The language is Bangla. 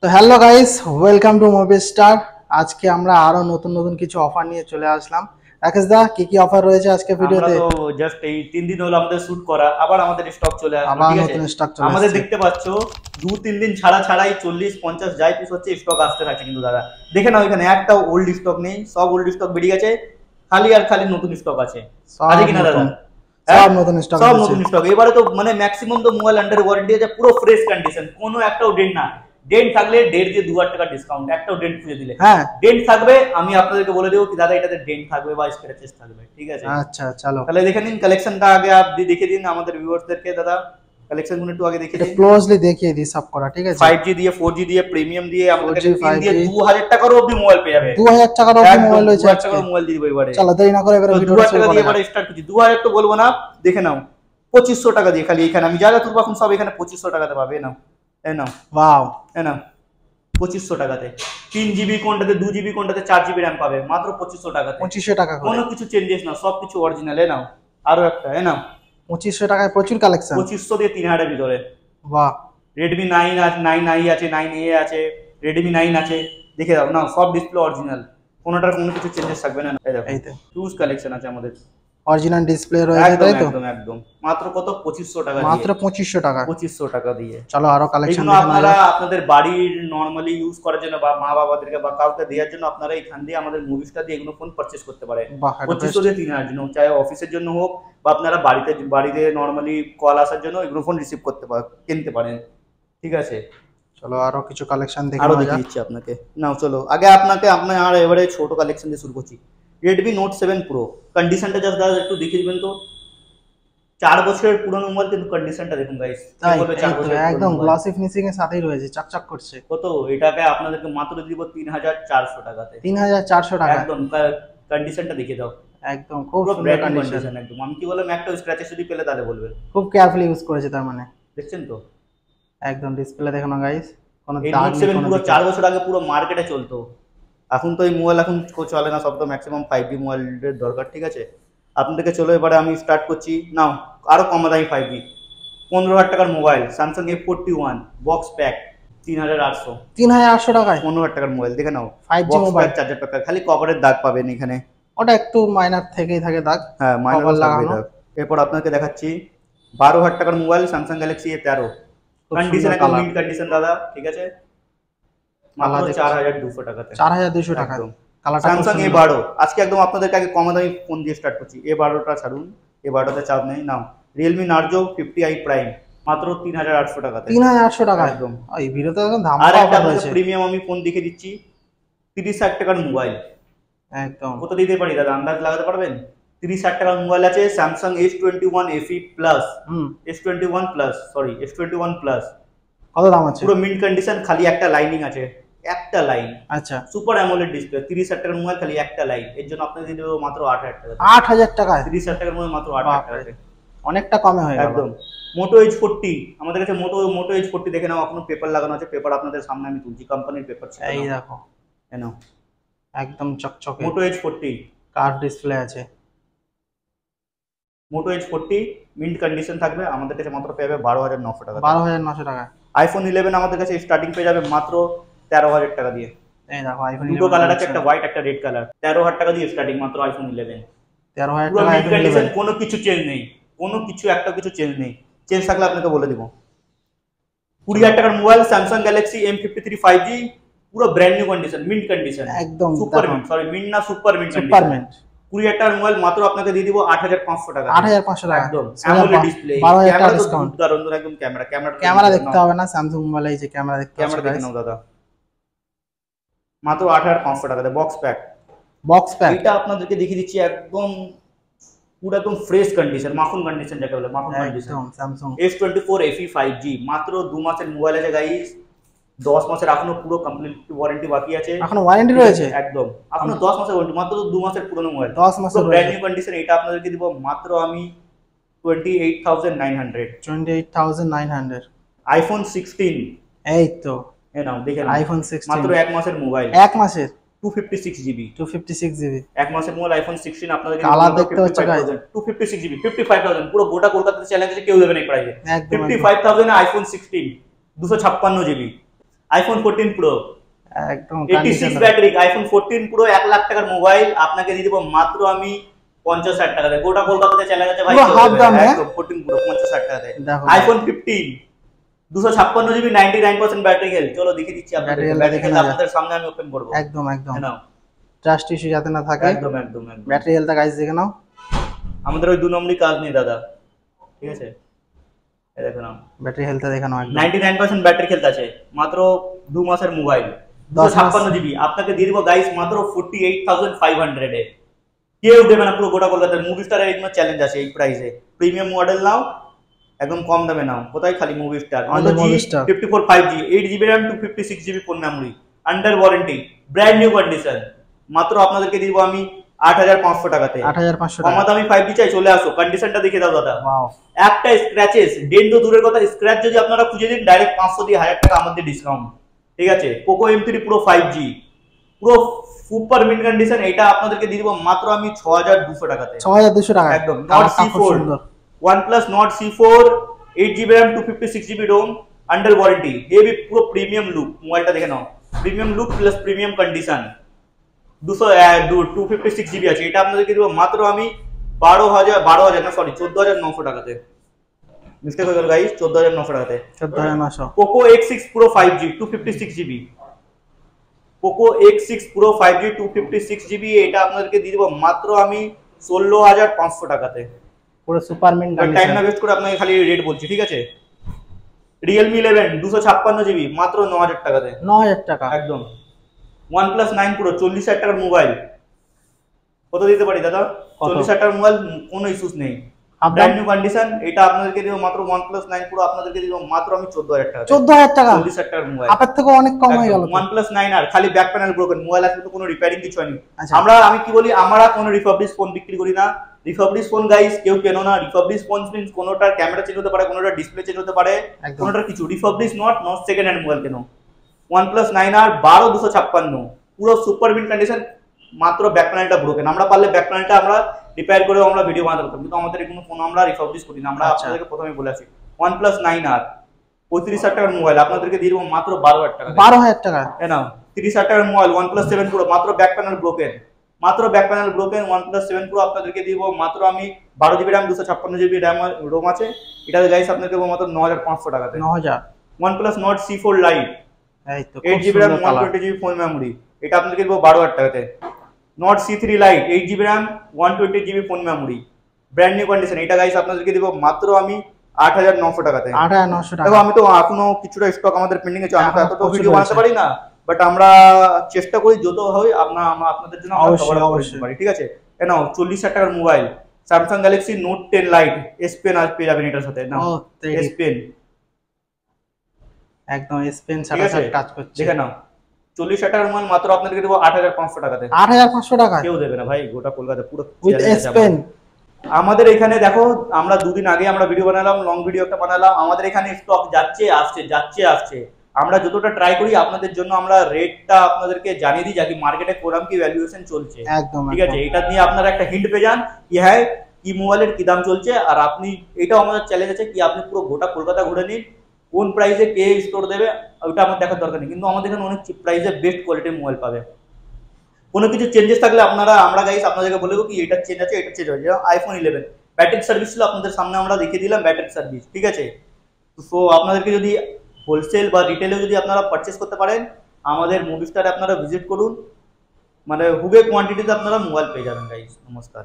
তো hello guys, welcome to movie star. আজকে আমরা আরো নতুন নতুন কিছু অফার নিয়ে চলে আসলাম। রাকেশ দা, কি কি অফার রয়েছে আজকে ভিডিওতে? আমরা তো জাস্ট এই 3 দিন হলো আমাদের শুট করা, আবার আমাদের স্টক চলে আসলো। আবার ঠিক আছে, নতুন স্টক চলে আমাদের আসছে। দেখতে পাচ্ছ 2-3 দিন ছাড়াই 40-50 যাই পিস হচ্ছে স্টক আসতে থাকে। কিন্তু দাদা দেখে নাও, এখানে একটা ওল্ড স্টক নেই, সব ওল্ড স্টক বেরিয়ে গেছে, খালি আর খালি নতুন স্টক আছে। আছে কিনা দাদা? সব নতুন স্টক সব আছে। নতুন স্টক। এবারে তো মানে ম্যাক্সিমাম তো মোবাইল আন্ডার ওয়ারেন্টি আছে, পুরো ফ্রেশ কন্ডিশন, কোনো একটাও ডেন্ট না। ডেন্ট থাকলে 1.5 দিয়ে 2,000 টাকা ডিসকাউন্ট, একটাও ডেন্ট খুঁজে দিলে। হ্যাঁ, ডেন্ট থাকবে, আমি আপনাদেরকে বলে দেবো কি দাদা এটাতে ডেন্ট থাকবে বা স্ক্র্যাচেস থাকবে। ঠিক আছে, আচ্ছা চলো তাহলে দেখে নিন কালেকশনটা আগে আপনি দেখে দিন আমাদের ভিউয়ার্সদেরকে। দাদা কালেকশন গুলো একটু আগে দেখে এটা দিন। ক্লোজলি দেখিয়ে দিই সব করা, ঠিক আছে? 5G দিয়ে, 4G দিয়ে, প্রিমিয়াম দিয়ে, আমাদের কাছে 3 দিয়ে 5G 2000 টাকারও অবধি মোবাইল পেয়ে যাবে। 2000 টাকার অফার মোবাইল রয়েছে 2000 আজকে। টাকার মোবাইল দিয়ে দেবো এবারে। চলো দেরি না করে এবারে তো ভিডিওটা 2000 শুরু টাকা করা দিয়ে যাক। এবারে স্টার্ট করছি। 2000 তো বলবো না, দেখে নাও 2500 টাকা দিয়ে। খালি এখানে আমি যা যা তুলবো এখন সব এখানে 2500 টাকাতে পাবে। নাও এই নাও, ওয়াও, এই নাও 2500 টাকাতে। 3GB কোনটাতে, 2GB কোনটাতে, 4GB র‍্যাম পাবে মাত্র 2500 টাকাতে। 2500 টাকা করে, কোনো কিছু চেঞ্জেস না, সব কিছু অরিজিনাল। এ নাও আরো একটা, এ নাও 2500 টাকায় প্রচুর কালেকশন। 2500 দিয়ে 3000 এর ভিতরে। বাহ, রেডমি 9 আছে, 9i আছে, 9a আছে, রেডমি 9 আছে। দেখে দাও না, সব ডিসপ্লে অরিজিনাল, কোনোটার কোনো কিছু চেঞ্জেস থাকবে না। এই দেখো এই তো হিউজ কালেকশন আছে আমাদের। অরিজিনাল ডিসপ্লে রয়েছে, একদম তাই তো? একদম একদম মাত্র কত? 2500 টাকা দিয়ে। মাত্র 2500 টাকা। 2500 টাকা দিয়ে। চলো আরো কালেকশন এগুলো দেখে নেওয়া আপনারা যাক। আপনাদের বাড়ির নরমালি ইউজ করার জন্য বা মা বাবাদেরকে বা কাউকে দেওয়ার জন্য আপনারা এখান দিয়ে আমাদের মুভিসটা দিয়ে এগুলো ফোন পারচেজ করতে পারেন। বাহ, এটা 2500 দিয়ে 3000 জন্য, চাই অফিসের জন্য হোক বা আপনারা বাড়িতে নরমালি কল আসার জন্য এগুলো ফোন রিসিভ করতে কিনতে পারেন। ঠিক আছে, চলো আরো কিছু কালেকশন দেখে আরো নেওয়া দেখিয়ে যাক। দিচ্ছি আপনাকে। নাও চলো আগে আপনার এবারে ছোট কালেকশন দিয়ে শুরু করছি। Redmi Note 7 Pro কন্ডিশনটা জাস্ট দাদা একটু দেখিয়ে দিবেন তো। 4 বছরের পুরনো মোবাইল, কিন্তু কন্ডিশনটা দেখুন গাইস। তাই বলবে 4 এই তো বছরের একদম পুরনো মোবাইল। গ্লসি ফিনিশিং এর সাথেই রয়েছে, চকচক করছে। কত? এটাকে আপনাদেরকে মাত্র দিব 3400 টাকাতে। 3400 টাকা। একদম কন্ডিশনটা দেখে দাও, একদম খুব পুরো সুন্দর ব্র্যান্ড কন্ডিশন। কন্ডিশন একদম। আমি কি বললাম, একটা স্ক্র্যাচেস যদি পেলে তাহলে বলবেন। খুব কেয়ারফুলি ইউজ করেছে তার মানে। দেখছেন তো একদম ডিসপ্লে দেখো না গাইস, কোনো এই দাগ নোট নেই 7 কোনো পুরো দিকে। 4 বছর আগে পুরো মার্কেটে চলতো। এখন তো এই মোবাইল এখন চলে না, সব তো ম্যাক্সিমাম 5G মোবাইলের দরকার। ঠিক আছে, আপনাদেরকে চলো এবারে আমি স্টার্ট করছি। নাও আরো কম দামি 5G 15,000 টাকার mobile, Samsung A41 box pack 3800। 3800 টাকায় 15,000 টাকার মোবাইল দেখে নাও, 5G box mobile. Pack, charger pack, খালি কভারের দাগ পাবেন এখানে। ওটা একটু মাইনার থেকেই থাকে দাগ, হ্যাঁ মাইনার কভার থাকবে লাগানো। দাগ। এরপর আপনাকে দেখাচ্ছি 12,000 টাকার মোবাইল, স্যামসাং গ্যালাক্সি A13 খুব কন্ডিশন সুন্দর একদম কালার। মিন্ট কন্ডিশন দাদা। ঠিক আছে, মাত্র 4200 টাকাতে। 4200 টাকা। একদম কালারটা খুব স্যামসাং সুন্দর। A12 আজকে একদম আপনাদেরকে আগে কম দামি ফোন দিয়ে স্টার্ট করছি। A12টা ছাড়ুন, A12তে চাপ নেই। নাও Realme Narzo 50i Prime মাত্র 3800 টাকাতে। 3800 টাকা একদম। এই ভিডিওতে একদম দাম আর একটা অফার রয়েছে। প্রিমিয়াম আমি ফোন দেখে দিচ্ছি, 30,000 টাকার মোবাইল। একদম কত দিতে পারি দাদা, আন্দাজ লাগাতে পারবেন? 30,000 টাকার মোবাইল আছে, Samsung S21 FE plus, S21 plus, sorry S21 plus. কত দাম আছে? পুরো মিন্ট কন্ডিশন, খালি একটা লাইনিং আছে, একটা লাইন। আচ্ছা, সুপার অ্যামোলেড ডিসপ্লে, 30,000 টাকার মোবাইল, খালি একটা লাইন। এর জন্য আপনাদের দিয়ে দেবো মাত্র 8,000 টাকা। 8000 টাকায় 30,000 টাকার মোবাইল মাত্র 8,000 টাকাতে। অনেকটা কমে হয়ে গেল। একদম। মোটো H40 আমাদের কাছে, মোটো H40 দেখে নাও, এখনো পেপার লাগানো আছে। পেপার আপনাদের সামনে আমি তুলছি, কোম্পানির পেপার ছিল। এই দেখো কেন একদম চকচকে মোটো H40 কার্ভ ডিসপ্লে আছে। মোটো H40 মিন্ট কন্ডিশন থাকবে, আমাদের কাছে মাত্র পেয়ে যাবে 12,900 টাকা। 12900 টাকা। আইফোন 11 আমাদের কাছে স্টার্টিং পেয়ে যাবে মাত্র 13,000 টাকা দিয়ে। এই দেখো আইফোন দুটো কালার আছে, একটা হোয়াইট একটা রেড কালার। 13,000 টাকা দিয়ে স্টার্টিং মাত্র আইফোন 11। 13000 পুরো টাকা মিড আইফোন কন্ডিশন, 11। কোনো কিছু চেঞ্জ নেই, কোনো কিছু একটা কিছু চেঞ্জ নেই। চেঞ্জ থাকলে আপনাকে বলে দিব। 20,000 টাকার mobile, Samsung Galaxy M53 5G পুরো brand new condition, mint condition একদম সুপার মিন্ট, সরি মিন্ট না, সুপার মিন্ট কন্ডিশন। সুপারম্যান। 20,000 টাকার মোবাইল মাত্র আপনাকে দিয়ে দিব 8,500 টাকা। 8500 টাকা একদম অ্যামোলেড ডিসপ্লে, 12000 টাকা ক্যামেরা তো ডিসকাউন্ট। দারুণ একদম। ক্যামেরা দেখতে হবে না, স্যামসাং মোবাইলে এই যে ক্যামেরা দেখতে ক্যামেরা পাচ্ছেন দেখে নাও দাদা, মাত্র 8,500 টাকাতে বক্স প্যাক। Box pack. এটা আপনাদেরকে দেখিয়ে দিচ্ছি, একদম পুরো একদম ফ্রেশ কন্ডিশন, মাখন কন্ডিশন যাকে বলে, মাখন কন্ডিশন। একদম স্যামসাং S24 FE 5G মাত্র 2 মাসের মোবাইল আছে গাইস। 10 মাসের এখনো পুরো কমপ্লিট ওয়ারেন্টি বাকি আছে। এখনো ওয়ারেন্টি রয়েছে? একদম এখনো 10 মাসের ওয়ারেন্টি, মাত্র 2 মাসের পুরনো মোবাইল, 10 মাসের ব্র্যান্ড নিউ কন্ডিশন। এটা আপনাদেরকে দিব মাত্র আমি 28,900। 28900। আইফোন 16 এই তো এ নাও দেখে নাও, আইফোন 16 মাত্র 1 মাসের মোবাইল, 1 মাসের 256GB। 256GB 1 মাসের মোবাইল আইফোন 16 আপনাদেরকে কালার দেখতে হচ্ছে গাইস। 256GB 55,000 পুরো গোটা কলকাতাতে চ্যালেঞ্জ আছে, কেউ দেবে না এই প্রাইসে। একদম 55,000 এ আইফোন 16 256GB। আইফোন 14 প্রো একদম 86 ব্যাটারি আইফোন 14 প্রো 1 লাখ টাকার মোবাইল আপনাকে দিয়ে দিব মাত্র আমি 50,000 টাকাতে। গোটা কলকাতাতে চ্যালেঞ্জ আছে ভাই, হাফ দামে একদম 14 প্রো 50,000 টাকাতে। IPhone 15 256 GB 99% battery health. চলো দেখিয়ে দিচ্ছি আপনাদের ব্যাটারি হেলথ, আপনাদের সামনে আমি ওপেন করব। একদম একদম নাও, ট্রাস্ট ইস্যু যাতে না থাকে। একদম একদম একদম ব্যাটারি হেলথ গাইস দেখে নাও। আমাদের ওই 2 নম্বরই কাজ নেই দাদা, ঠিক আছে? এই দেখো নাও, ব্যাটারি হেলথ দেখে নাও। একদম 99% ব্যাটারি হেলথ আছে, মাত্র 2 মাসের মোবাইল 256 জিবি আপনাকে দিয়ে দিব গাইস মাত্র 48,500 এ। কেউ দেবে না পুরো গোটা কলকাতার। মুভি স্টারের এগুলো চ্যালেঞ্জ আছে এই প্রাইসে। প্রিমিয়াম মডেল নাও, একদম কম দামে নাও। কোথায়? খালি movie star. 54 5G 8GB RAM 256GB phone memory, under warranty, brand new condition. মাত্র আপনাদেরকে দিব আমি 8,500 টাকাতে। 8,500 কম টাকা। দামি 5G চাই, চলে আসো। কন্ডিশনটা দেখে দাও দাদা। ওয়াও, একটা স্ক্র্যাচেস ডেন্ট তো দূরের কথা, স্ক্র্যাচ যদি আপনারা খুঁজে দিন ডাইরেক্ট 500 দিয়ে 1000 টাকা আমাদের ডিসকাউন্ট, ঠিক আছে? পোকো M3 Pro 5G পুরো সুপার মিড কন্ডিশন, এটা আপনাদেরকে দিয়ে দিব মাত্র আমি 6,200 টাকাতে। 6,200 টাকা একদম। Not C4 OnePlus Nord C4 8GB RAM 256GB ROM, under warranty, heavy পুরো প্রিমিয়াম লুক। মোবাইলটা দেখে নাও, premium look plus premium condition. 256GB আছে। এটা আপনাদেরকে দিব মাত্র আমি 12,000 না সরি 14,900 টাকাতে। মিস্টেক হয়ে গেল গাইস, 14,900 টাকাতে। 14,900। Poco X6 Pro 5G 256GB, Poco X6 Pro 5G 256GB, এটা আপনাদেরকে দিয়ে দিব মাত্র আমি 16,500 টাকাতে। পুরো সুপার মিড টাইম কন্ডিশন। না ওয়েস্ট করে আপনাকে খালি রেট বলছি, ঠিক আছে? Realme 11 256GB মাত্র 9,000 টাকাতে। 9,000 টাকা। একদম। OnePlus 9 Pro 40,000 টাকার মোবাইল। কত দিতে পারি দাদা? 40,000 টাকার মোবাইল, কোনো ইস্যুস নেই, ব্র্যান্ড নিউ কন্ডিশন। এটা আপনাদেরকে দিব মাত্র OnePlus 9 Pro আপনাদেরকে দিব মাত্র আমি 14,000 টাকা। 14,000 টাকা? 40,000 টাকার মোবাইল। আপনার থেকে অনেক কম হয়ে গেল। OnePlus 9R খালি ব্যাক প্যানেল ব্রোকেন, মোবাইল আসলে তো কোনো রিপেয়ারিং কিছু হয়নি। আচ্ছা। আমি কি বলি, আমরা কোনো রিফাবলিশ ফোন বিক্রি করি না। রিফাবলিশ ফোন গাইস কেউ কেনো না। রিফাবলিশ ফোন মিন্স কোনোটার ক্যামেরা চেঞ্জ হতে পারে, কোনোটার ডিসপ্লে চেঞ্জ হতে পারে, কোনোটার কিছু। Refurbished not second hand mobile কেনো। OnePlus 9R 12,256 পুরো সুপার মিড কন্ডিশন, মাত্র ব্যাক প্যানেলটা ব্রোকেন। আমরা পারলে ব্যাক প্যানেলটা আমরা রিপেয়ার করেও আমরা ভিডিও বানাতে পারতাম, কিন্তু আমাদের কোনো ফোন আমরা রিফাবলিশ করি না। আমরা আপনাদেরকে প্রথমে বলে আসি, OnePlus 9R 35,000 টাকার মোবাইল আপনাদেরকে দিয়ে দেবো মাত্র 12,000 টাকা। 12,000 টাকা? হ্যাঁ না, 30,000 টাকার মোবাইল OnePlus 7 Pro মাত্র ব্যাক প্যানেল ব্রোকেন, মাত্র back panel broken. OnePlus 7 Pro আপনাদেরকে দিব মাত্র আমি 12GB RAM 256GB ROM আছে। এটাতে গাইস আপনাদেরকে দেবো মাত্র 9,500 টাকাতে। 9,000। OnePlus Nord C4 Lite এই তো 8GB RAM 120GB phone memory, এটা আপনাদেরকে দেবো 12,000 টাকাতে। Nord C3 Lite 8GB RAM 120GB phone memory, brand new condition. এটা গাইস আপনাদেরকে দেবো মাত্র আমি 8,900 টাকাতে। 8,900 টাকা। দেখো আমি তো এখনো কিছুটা স্টক আমাদের পেন্ডিং আছে, আমি তো এতটা ভিডিও বানাতে পারি না, বাট আমরা চেষ্টা করি যত হয় আপনাদের জন্য আমরা কভার করতে পারি, ঠিক আছে? নাও 40,000 টাকার mobile Samsung Galaxy Note 10 Lite S Pen আর পেয়ে যাবেন এটার সাথে। নাও S Pen, একদম S Pen সাথে কাজ করছে, দেখে নাও। 40,000 টাকার মোবাইল মাত্র আপনাদেরকে দেবো 8,500 টাকাতে। 8,500 টাকা? কেউ দেবে না ভাই, গোটা কলকাতা পুরো উইথ S Pen। আমাদের এখানে দেখো, আমরা দুদিন আগে আমরা ভিডিও বানালাম, লং ভিডিও একটা বানালাম। আমাদের এখানে স্টক যাচ্ছে আসছে। আমরা যতটা ট্রাই করি আপনাদের জন্য আমরা রেটটা আপনাদেরকে জানিয়ে দিই, যাতে মার্কেটে কোরাম কি ভ্যালুয়েশন চলছে, একদম ঠিক আছে? এটা নিয়ে আপনারা একটা হিন্ট পেয়ে যান কি হ্যাঁ কি মোবাইলের কি দাম চলছে। আর আপনি, এটাও আমাদের চ্যালেঞ্জ আছে কি আপনি পুরো গোটা কলকাতা ঘুরে নিন, কোন প্রাইসে কে স্টোর দেবে ওইটা আমার দেখার দরকার নেই, কিন্তু আমাদের এখানে অনেক চিপ প্রাইসে বেস্ট কোয়ালিটির মোবাইল পাবে। কোনো কিছু চেঞ্জেস থাকলে আমরা গাইস আপনাদেরকে বলে দেবো কি এটা চেঞ্জ আছে, এটা চেঞ্জ হয়েছে। আইফোন 11 ব্যাটারি সার্ভিস ছিল, আপনাদের সামনে আমরা দেখিয়ে দিলাম ব্যাটারি সার্ভিস, ঠিক আছে? তো আপনাদেরকে যদি হোলসেল বা রিটেলে যদি আপনারা পারচেস করতে পারেন, আমাদের মুভি স্টারে আপনারা ভিজিট করুন, মানে হুবে কোয়ান্টিটিতে আপনারা মোবাইল পেয়ে যাবেন গাইস। নমস্কার।